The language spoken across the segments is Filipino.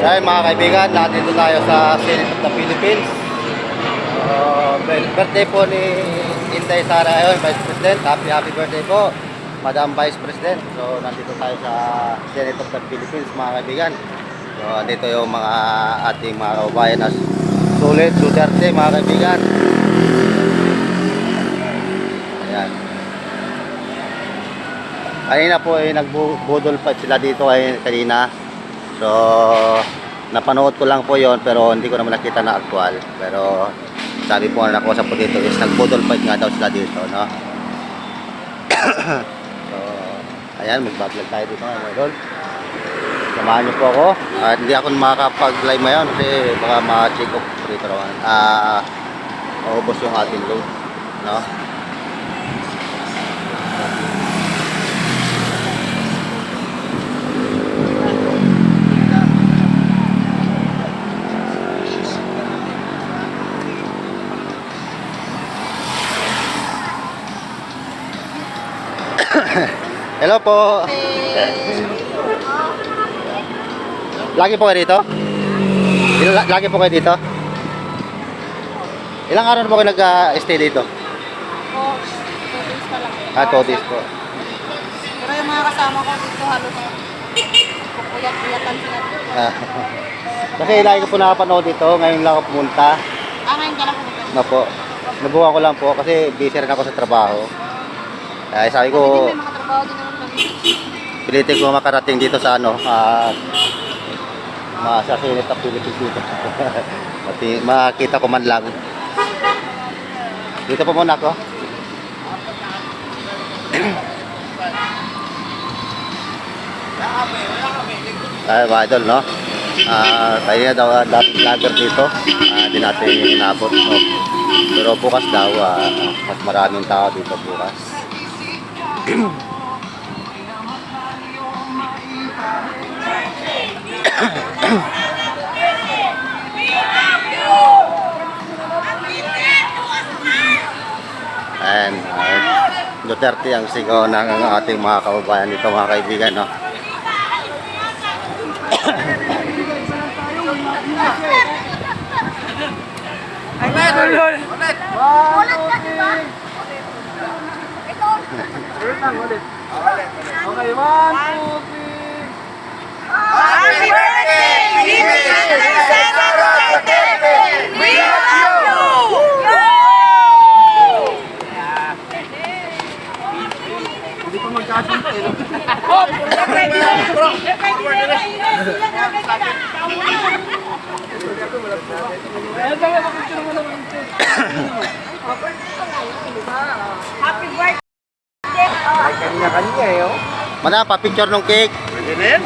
Dahil mga kaibigan, nandito tayo sa Senate of the Philippines. Birthday po ni Inday Sara ngayon, Vice President. Happy birthday po, Madam Vice President. So nandito tayo sa Senate of the Philippines mga kaibigan. So andito yung mga ating mga kababayan na sulit, Duterte mga kaibigan. Ayan. Kanina po ay nagbudol pa sila dito kanina. So napanood ko lang po yon, pero hindi ko naman nakita na actual. Pero sabi po na ako sa po dito is nagbudol fight nga daw sila dito, no? So ayan, mag-vlog tayo dito mga idol. Samahan niyo po ako. At hindi ako makakapag-live ngayon kasi baka ma-check off dito raw. Maubos yung ating load, no? Hello po. Lagi po kayo dito? Lagi po kayo dito? Ilang araw na po kayo nag-stay dito? 2 days pa lang. 2 days po. Pero yung mga kasama ko dito halos pupuyat-puyatan sila. Kasi lagi ko po nakapanood dito. Ngayon lang ako pumunta. Ngayon ka lang pumunta. Po. Nabuha ko lang po kasi busy rin ako sa trabaho. Ay sabi ko, May mga trabaho din naman kami. pilitin ko makarating dito sa ano, sa Senate of Philippines dito. Makita ko man lang. Dito po muna ako. Ay, mga idol, no? Tayo na daw dapat vlogger dito. Hindi natin inabot, no? Pero bukas daw, mas maraming tao dito bukas. And Duterte ang sigaw ng ating mga kababayan dito mga kaibigan, no? Okay, 1, 2, 3. Happy birthday! Inday Sara Duterte! We love you! Hindi pa magkasunta eh. Happy birthday! Ay, kanya-kanya eh, oh. Mana pa picture ng cake? Pwede na yan.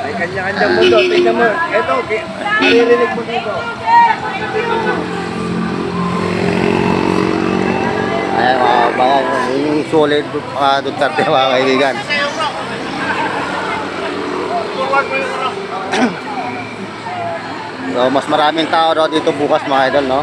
Ay, kanya-kanya mundo. Tingnan mo. Ito, maririnig mo dito. Ayan mga kababayan, yung solid Duterte mga kaibigan. So mas maraming tao daw dito bukas mga idol, no?